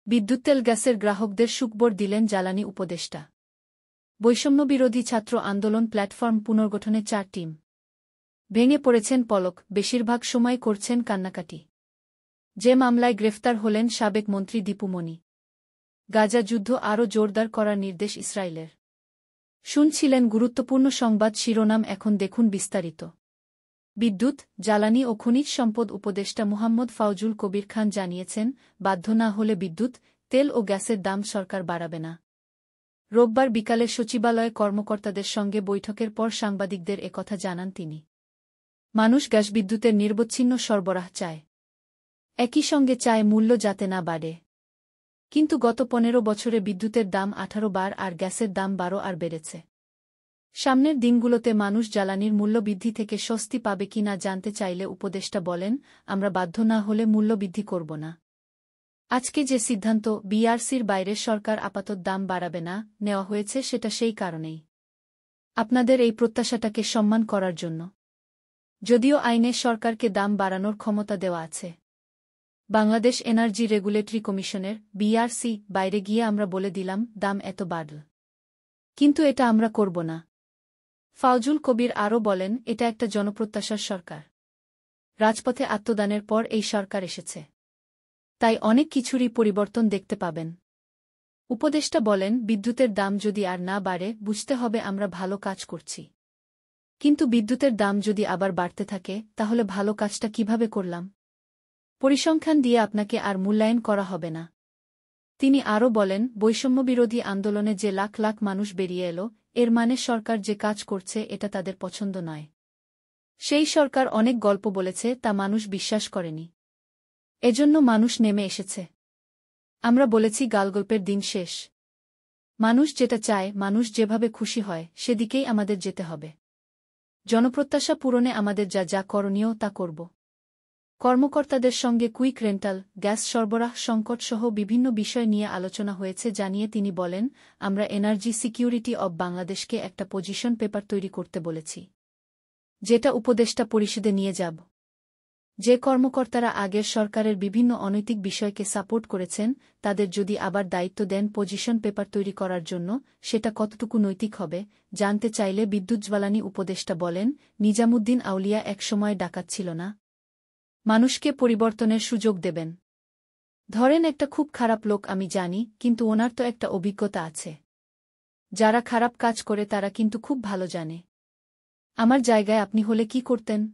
বিদ্যুৎ তেল গ্যাসের গ্রাহকদের সুখবর দিলেন জ্বালানি উপদেষ্টা। বৈষম্যবিরোধী ছাত্র আন্দোলন প্ল্যাটফর্ম পুনর্গঠনে ৪ টিম। ভেঙে পড়েছেন পলক, বেশিরভাগ সময় করছেন কান্নাকাটি। যে মামলায় গ্রেফতার হলেন সাবেক মন্ত্রী দীপু মনি। গাজা যুদ্ধ আরও জোরদার করার নির্দেশ ইসরায়েলের। শুনছিলেন গুরুত্বপূর্ণ সংবাদ শিরোনাম, এখন দেখুন বিস্তারিত। বিদ্যুৎ, জ্বালানি ও খনিজ সম্পদ উপদেষ্টা মুহাম্মদ ফাউজুল কবির খান জানিয়েছেন, বাধ্য না হলে বিদ্যুৎ, তেল ও গ্যাসের দাম সরকার বাড়াবে না। রোববার বিকালে সচিবালয়ে কর্মকর্তাদের সঙ্গে বৈঠকের পর সাংবাদিকদের একথা জানান তিনি। মানুষ গ্যাস বিদ্যুতের নিরবচ্ছিন্ন সরবরাহ চায়। একই সঙ্গে চায় মূল্য যাতে না বাড়ে। কিন্তু গত ১৫ বছরে বিদ্যুতের দাম ১৮ বার আর গ্যাসের দাম ১২ আর বেড়েছে। সামনের দিনগুলোতে মানুষ জ্বালানির মূল্যবৃদ্ধি থেকে স্বস্তি পাবে কিনা জানতে চাইলে উপদেষ্টা বলেন, আমরা বাধ্য না হলে মূল্যবৃদ্ধি করব না। আজকে যে সিদ্ধান্ত বিআরসির বাইরে সরকার আপাতত দাম বাড়াবে না নেওয়া হয়েছে সেটা সেই কারণেই। আপনাদের এই প্রত্যাশাটাকে সম্মান করার জন্য। যদিও আইনে সরকারকে দাম বাড়ানোর ক্ষমতা দেওয়া আছে। বাংলাদেশ এনার্জি রেগুলেটরি কমিশনের বিআরসি বাইরে গিয়ে আমরা বলে দিলাম দাম এত বাড়ল। কিন্তু এটা আমরা করব না। ফাউজুল কবির আরও বলেন, এটা একটা জনপ্রত্যাশার সরকার। রাজপথে আত্মদানের পর এই সরকার এসেছে। তাই অনেক কিছুরই পরিবর্তন দেখতে পাবেন। উপদেষ্টা বলেন, বিদ্যুতের দাম যদি আর না বাড়ে বুঝতে হবে আমরা ভালো কাজ করছি। কিন্তু বিদ্যুতের দাম যদি আবার বাড়তে থাকে তাহলে ভালো কাজটা কিভাবে করলাম? পরিসংখ্যান দিয়ে আপনাকে আর মূল্যায়ন করা হবে না। তিনি আরও বলেন, বৈষম্যবিরোধী আন্দোলনে যে লাখ লাখ মানুষ বেরিয়ে এলো, এর মানে সরকার যে কাজ করছে এটা তাদের পছন্দ নয়। সেই সরকার অনেক গল্প বলেছে তা মানুষ বিশ্বাস করেনি। এজন্য মানুষ নেমে এসেছে। আমরা বলেছি গালগল্পের দিন শেষ। মানুষ যেটা চায়, মানুষ যেভাবে খুশি হয় সেদিকেই আমাদের যেতে হবে। জনপ্রত্যাশা পূরণে আমাদের যা যা করণীয় তা করব। কর্মকর্তাদের সঙ্গে কুইক রেন্টাল, গ্যাস সরবরাহ সংকটসহ বিভিন্ন বিষয় নিয়ে আলোচনা হয়েছে জানিয়ে তিনি বলেন, আমরা এনার্জি সিকিউরিটি অব বাংলাদেশকে একটা পজিশন পেপার তৈরি করতে বলেছি। যেটা উপদেষ্টা পরিষদে নিয়ে যাব। যে কর্মকর্তারা আগের সরকারের বিভিন্ন অনৈতিক বিষয়কে সাপোর্ট করেছেন তাদের যদি আবার দায়িত্ব দেন পজিশন পেপার তৈরি করার জন্য, সেটা কতটুকু নৈতিক হবে জানতে চাইলে বিদ্যুৎ জ্বালানি উপদেষ্টা বলেন, নিজামুদ্দিন আউলিয়া একসময় ডাকাত ছিল না? মানুষকে পরিবর্তনের সুযোগ দেবেন। ধরেন একটা খুব খারাপ লোক আমি জানি, কিন্তু ওনার তো একটা অভিজ্ঞতা আছে। যারা খারাপ কাজ করে তারা কিন্তু খুব ভালো জানে। আমার জায়গায় আপনি হলে কি করতেন?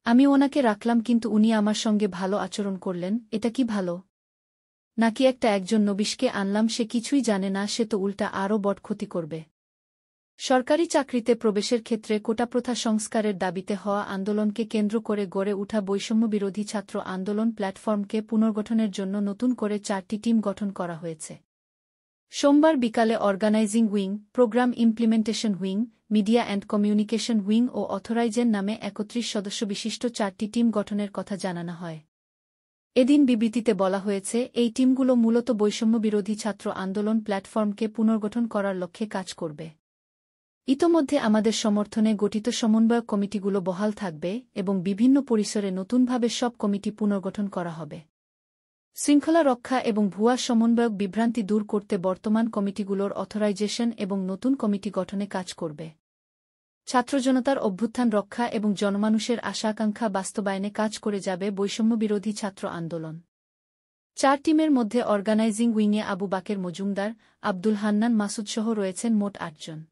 আমি ওনাকে রাখলাম কিন্তু উনি আমার সঙ্গে ভালো আচরণ করলেন, এটা কি ভালো? নাকি একজন নবিশকে আনলাম সে কিছুই জানে না, সে তো উল্টা আরও বড় ক্ষতি করবে। সরকারি চাকরিতে প্রবেশের ক্ষেত্রে কোটা প্রথা সংস্কারের দাবিতে হওয়া আন্দোলনকে কেন্দ্র করে গড়ে ওঠা বৈষম্যবিরোধী ছাত্র আন্দোলন প্ল্যাটফর্মকে পুনর্গঠনের জন্য নতুন করে ৪টি টিম গঠন করা হয়েছে। সোমবার বিকালে organising wing, programme implementation wing, media and communication wing ও অথরাইজের নামে ৩১ সদস্যবিশিষ্ট ৪টি টিম গঠনের কথা জানানো হয়। এদিন বিবৃতিতে বলা হয়েছে, এই টিমগুলো মূলত বৈষম্যবিরোধী ছাত্র আন্দোলন প্ল্যাটফর্মকে পুনর্গঠন করার লক্ষ্যে কাজ করবে। ইতোমধ্যে আমাদের সমর্থনে গঠিত সমন্বয়ক কমিটিগুলো বহাল থাকবে এবং বিভিন্ন পরিসরে নতুনভাবে সব কমিটি পুনর্গঠন করা হবে। শৃঙ্খলা রক্ষা এবং ভুয়া সমন্বয়ক বিভ্রান্তি দূর করতে বর্তমান কমিটিগুলোর অথরাইজেশন এবং নতুন কমিটি গঠনে কাজ করবে। ছাত্রজনতার অভ্যুত্থান রক্ষা এবং জনমানুষের আশা-আকাঙ্ক্ষা বাস্তবায়নে কাজ করে যাবে বৈষম্যবিরোধী ছাত্র আন্দোলন। ৪ টিমের মধ্যে অর্গানাইজিং উইংয়ে আবু বাকের মজুমদার, আব্দুল হান্নান মাসুদসহ রয়েছেন মোট ৮ জন।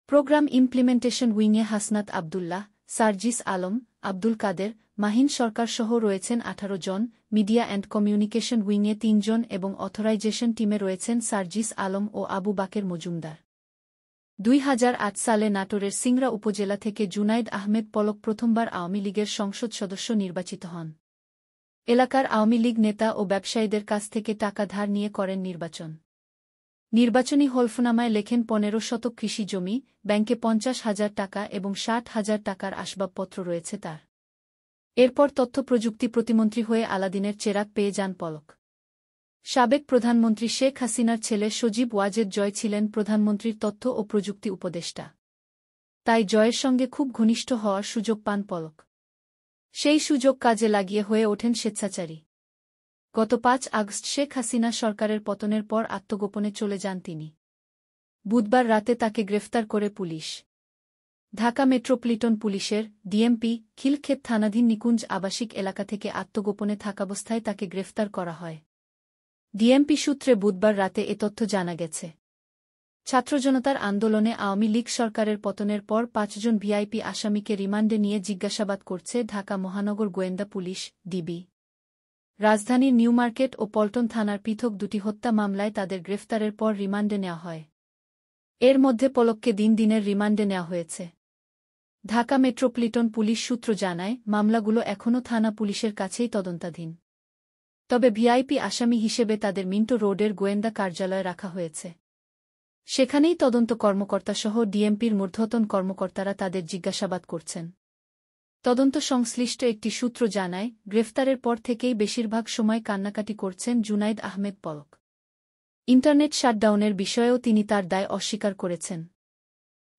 প্রোগ্রাম ইমপ্লিমেন্টেশন উইংয়ে হাসনাত আবদুল্লাহ, সার্জিস আলম, আব্দুল কাদের, মাহিন সরকারসহ রয়েছেন ১৮ জন, মিডিয়া অ্যান্ড কমিউনিকেশন উইংয়ে ৩ জন এবং অথরাইজেশন টিমে রয়েছেন সার্জিস আলম ও আবু বাকের মজুমদার। ২০০৮ সালে নাটোরের সিংড়া উপজেলা থেকে জুনাইদ আহমেদ পলক প্রথমবার আওয়ামী লীগের সংসদ সদস্য নির্বাচিত হন। এলাকার আওয়ামী লীগ নেতা ও ব্যবসায়ীদের কাছ থেকে টাকা ধার নিয়ে করেন নির্বাচন। নির্বাচনী হলফনামায় লেখেন ১৫ শতক কৃষি জমি, ব্যাংকে ৫০,০০০ টাকা এবং ৬০,০০০ টাকার আসবাবপত্র রয়েছে তার। এরপর তথ্য প্রযুক্তি প্রতিমন্ত্রী হয়ে আলাদিনের চেরাগ পেয়ে যান পলক। সাবেক প্রধানমন্ত্রী শেখ হাসিনার ছেলে সজীব ওয়াজেদ জয় ছিলেন প্রধানমন্ত্রীর তথ্য ও প্রযুক্তি উপদেষ্টা। তাই জয়ের সঙ্গে খুব ঘনিষ্ঠ হওয়ার সুযোগ পান পলক। সেই সুযোগ কাজে লাগিয়ে হয়ে ওঠেন স্বেচ্ছাচারী। গত ৫ আগস্ট শেখ হাসিনা সরকারের পতনের পর আত্মগোপনে চলে যান তিনি। বুধবার রাতে তাকে গ্রেফতার করে পুলিশ। ঢাকা মেট্রোপলিটন পুলিশের ডিএমপি খিলক্ষেত থানাধীন নিকুঞ্জ আবাসিক এলাকা থেকে আত্মগোপনে থাকাবস্থায় তাকে গ্রেফতার করা হয়। ডিএমপি সূত্রে বুধবার রাতে এ তথ্য জানা গেছে। ছাত্রজনতার আন্দোলনে আওয়ামী লীগ সরকারের পতনের পর ৫ জন ভিআইপি আসামিকে রিমান্ডে নিয়ে জিজ্ঞাসাবাদ করছে ঢাকা মহানগর গোয়েন্দা পুলিশ ডিবি। রাজধানীর নিউমার্কেট ও পল্টন থানার পৃথক দুটি হত্যা মামলায় তাদের গ্রেফতারের পর রিমান্ডে নেওয়া হয়। এর মধ্যে পলককে দিনের রিমান্ডে নেওয়া হয়েছে। ঢাকা মেট্রোপলিটন পুলিশ সূত্র জানায়, মামলাগুলো এখনও থানা পুলিশের কাছেই তদন্তাধীন। তবে ভিআইপি আসামি হিসেবে তাদের মিন্টো রোডের গোয়েন্দা কার্যালয়ে রাখা হয়েছে। সেখানেই তদন্ত কর্মকর্তাসহ ডিএমপির ঊর্ধ্বতন কর্মকর্তারা তাদের জিজ্ঞাসাবাদ করছেন। তদন্ত সংশ্লিষ্ট একটি সূত্র জানায়, গ্রেফতারের পর থেকেই বেশিরভাগ সময় কান্নাকাটি করছেন জুনাইদ আহমেদ পলক। ইন্টারনেট শাটডাউনের বিষয়েও তিনি তার দায় অস্বীকার করেছেন।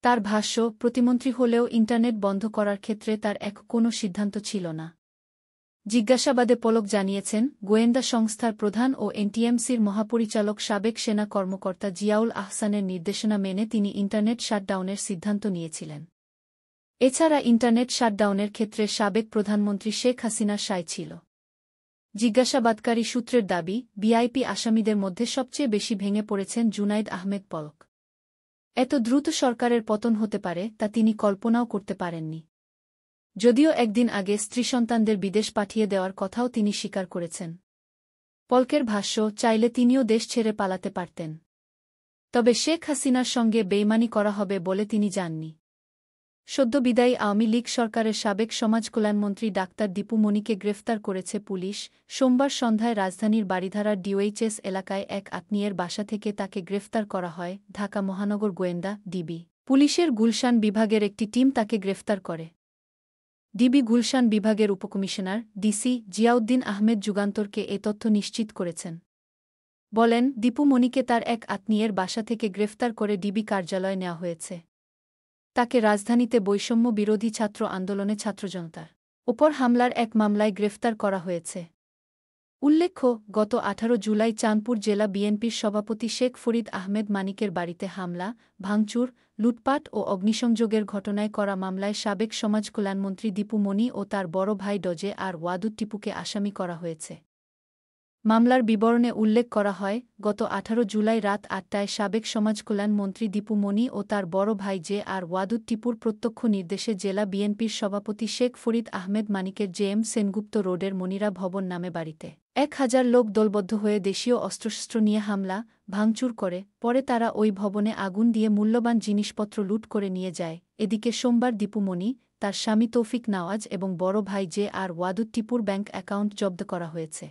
তার ভাষ্য, প্রতিমন্ত্রী হলেও ইন্টারনেট বন্ধ করার ক্ষেত্রে তার কোনো সিদ্ধান্ত ছিল না। জিজ্ঞাসাবাদে পলক জানিয়েছেন, গোয়েন্দা সংস্থার প্রধান ও এনটিএমসির মহাপরিচালক সাবেক সেনা কর্মকর্তা জিয়াউল আহসানের নির্দেশনা মেনে তিনি ইন্টারনেট শাটডাউনের সিদ্ধান্ত নিয়েছিলেন। এছাড়া ইন্টারনেট শাটডাউনের ক্ষেত্রে সাবেক প্রধানমন্ত্রী শেখ হাসিনার সায় ছিল। জিজ্ঞাসাবাদকারী সূত্রের দাবি, ভিআইপি আসামিদের মধ্যে সবচেয়ে বেশি ভেঙে পড়েছেন জুনাইদ আহমেদ পলক। এত দ্রুত সরকারের পতন হতে পারে তা তিনি কল্পনাও করতে পারেননি। যদিও একদিন আগে স্ত্রী সন্তানদের বিদেশ পাঠিয়ে দেওয়ার কথাও তিনি স্বীকার করেছেন। পলকের ভাষ্য, চাইলে তিনিও দেশ ছেড়ে পালাতে পারতেন। তবে শেখ হাসিনার সঙ্গে বেইমানি করা হবে বলে তিনি জাননি। সদ্য বিদায়ী আওয়ামী লীগ সরকারের সাবেক সমাজকল্যাণমন্ত্রী ডাক্তার দীপু মনিকে গ্রেফতার করেছে পুলিশ। সোমবার সন্ধ্যায় রাজধানীর বারিধারার ডিওএইচএস এলাকায় এক আত্মীয়ের বাসা থেকে তাকে গ্রেফতার করা হয়। ঢাকা মহানগর গোয়েন্দা ডিবি পুলিশের গুলশান বিভাগের একটি টিম তাকে গ্রেফতার করে। ডিবি গুলশান বিভাগের উপকমিশনার ডিসি জিয়াউদ্দিন আহমেদ যুগান্তরকে এ তথ্য নিশ্চিত করেছেন। বলেন, দীপু মনিকে তার এক আত্মীয়ের বাসা থেকে গ্রেফতার করে ডিবি কার্যালয়ে নেওয়া হয়েছে। তাকে রাজধানীতে বৈষম্য বিরোধী ছাত্র আন্দোলনে ছাত্রজনতার ওপর হামলার এক মামলায় গ্রেফতার করা হয়েছে। উল্লেখ্য, গত ১৮ জুলাই চাঁদপুর জেলা বিএনপির সভাপতি শেখ ফরিদ আহমেদ মানিকের বাড়িতে হামলা, ভাঙচুর, লুটপাট ও অগ্নিসংযোগের ঘটনায় করা মামলায় সাবেক সমাজকল্যাণমন্ত্রী দীপু মনি ও তার বড় ভাই ডজে আর ওয়াদুদ টিপুকে আসামি করা হয়েছে। মামলার বিবরণে উল্লেখ করা হয়, গত ১৮ জুলাই রাত ৮টায় সাবেক সমাজকল্যাণমন্ত্রী দীপু মনি ও তার বড় ভাই জে আর ওয়াদুদ টিপুর প্রত্যক্ষ নির্দেশে জেলা বিএনপির সভাপতি শেখ ফরিদ আহমেদ মানিকের জেএম সেনগুপ্ত রোডের মনিরা ভবন নামে বাড়িতে ১,০০০ লোক দলবদ্ধ হয়ে দেশীয় অস্ত্রশস্ত্র নিয়ে হামলা, ভাঙচুর করে। পরে তারা ওই ভবনে আগুন দিয়ে মূল্যবান জিনিসপত্র লুট করে নিয়ে যায়। এদিকে সোমবার দীপু মনি, তার স্বামী তৌফিক নওয়াজ এবং বড় ভাই J R Wadud টিপুর bank account জব্দ করা হয়েছে।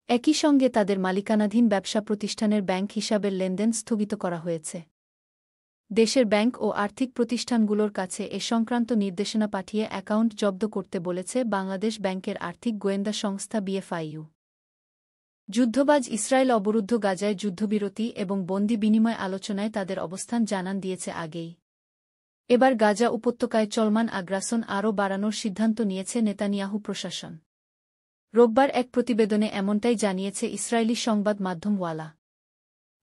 একই সঙ্গে তাদের মালিকানাধীন ব্যবসা প্রতিষ্ঠানের ব্যাংক হিসাবের লেনদেন স্থগিত করা হয়েছে। দেশের ব্যাংক ও আর্থিক প্রতিষ্ঠানগুলোর কাছে এ সংক্রান্ত নির্দেশনা পাঠিয়ে অ্যাকাউন্ট জব্দ করতে বলেছে বাংলাদেশ ব্যাংকের আর্থিক গোয়েন্দা সংস্থা বিএফআইইউ। যুদ্ধবাজ ইসরায়েল অবরুদ্ধ গাজায় যুদ্ধবিরতি এবং বন্দি বিনিময় আলোচনায় তাদের অবস্থান জানান দিয়েছে আগেই। এবার গাজা উপত্যকায় চলমান আগ্রাসন আরও বাড়ানোর সিদ্ধান্ত নিয়েছে নেতানিয়াহু প্রশাসন। রোববার এক প্রতিবেদনে এমনটাই জানিয়েছে ইসরায়েলি সংবাদ মাধ্যম ওয়ালা।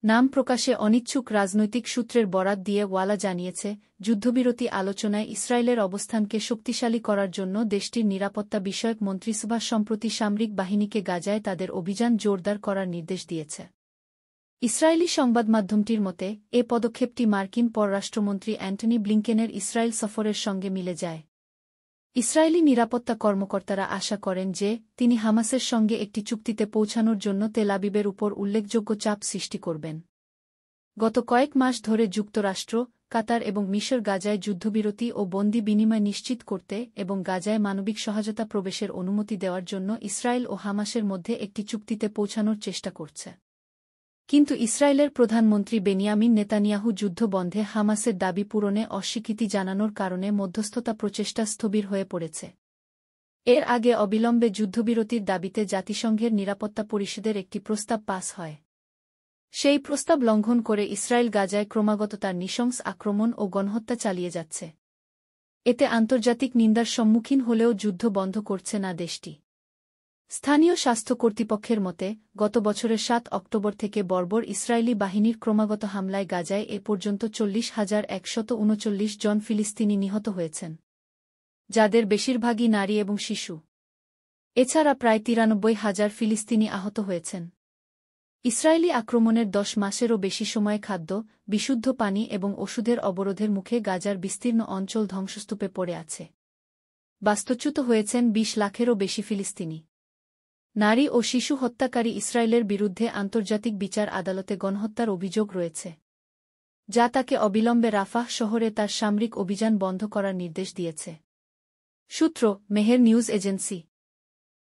নাম প্রকাশে অনিচ্ছুক রাজনৈতিক সূত্রের বরাত দিয়ে ওয়ালা জানিয়েছে, যুদ্ধবিরতি আলোচনায় ইসরায়েলের অবস্থানকে শক্তিশালী করার জন্য দেশটির নিরাপত্তা বিষয়ক মন্ত্রিসভা সম্প্রতি সামরিক বাহিনীকে গাজায় তাদের অভিযান জোরদার করার নির্দেশ দিয়েছে। ইসরায়েলি সংবাদমাধ্যমটির মতে, এ পদক্ষেপটি মার্কিন পররাষ্ট্রমন্ত্রী অ্যান্টনি ব্লিংকেনের ইসরায়েল সফরের সঙ্গে মিলে যায়। ইসরায়েলি নিরাপত্তা কর্মকর্তারা আশা করেন যে, তিনি হামাসের সঙ্গে একটি চুক্তিতে পৌঁছানোর জন্য তেল আবিবের উপর উল্লেখযোগ্য চাপ সৃষ্টি করবেন। গত কয়েক মাস ধরে যুক্তরাষ্ট্র, কাতার এবং মিশর গাজায় যুদ্ধবিরতি ও বন্দি বিনিময় নিশ্চিত করতে এবং গাজায় মানবিক সহায়তা প্রবেশের অনুমতি দেওয়ার জন্য ইসরায়েল ও হামাসের মধ্যে একটি চুক্তিতে পৌঁছানোর চেষ্টা করছে। কিন্তু ইসরায়েলের প্রধানমন্ত্রী বেনিয়ামিন নেতানিয়াহু যুদ্ধ বন্ধে হামাসের দাবি পূরণে অস্বীকৃতি জানানোর কারণে মধ্যস্থতা প্রচেষ্টা স্থবির হয়ে পড়েছে। এর আগে অবিলম্বে যুদ্ধবিরতির দাবিতে জাতিসংঘের নিরাপত্তা পরিষদের একটি প্রস্তাব পাস হয়। সেই প্রস্তাব লঙ্ঘন করে ইসরায়েল গাজায় ক্রমাগত তার নৃশংস আক্রমণ ও গণহত্যা চালিয়ে যাচ্ছে। এতে আন্তর্জাতিক নিন্দার সম্মুখীন হলেও যুদ্ধ বন্ধ করছে না দেশটি। স্থানীয় স্বাস্থ্য কর্তৃপক্ষের মতে গত বছরের ৭ অক্টোবর থেকে বর্বর ইসরায়েলি বাহিনীর ক্রমাগত হামলায় গাজায় এ পর্যন্ত ৪০,১৩৯ জন ফিলিস্তিনি নিহত হয়েছেন, যাদের বেশিরভাগই নারী এবং শিশু। এছাড়া প্রায় ৯৩,০০০ ফিলিস্তিনি আহত হয়েছেন। ইসরায়েলি আক্রমণের ১০ মাসেরও বেশি সময়ে খাদ্য, বিশুদ্ধ পানি এবং ওষুধের অবরোধের মুখে গাজার বিস্তীর্ণ অঞ্চল ধ্বংসস্তূপে পড়ে আছে। বাস্তুচ্যুত হয়েছেন ২০ লাখেরও বেশি ফিলিস্তিনি। নারী ও শিশু হত্যাকারী ইসরায়েলের বিরুদ্ধে আন্তর্জাতিক বিচার আদালতে গণহত্যার অভিযোগ রয়েছে, যা তাকে অবিলম্বে রাফাহ শহরে তার সামরিক অভিযান বন্ধ করার নির্দেশ দিয়েছে। সূত্র: মেহের নিউজ এজেন্সি।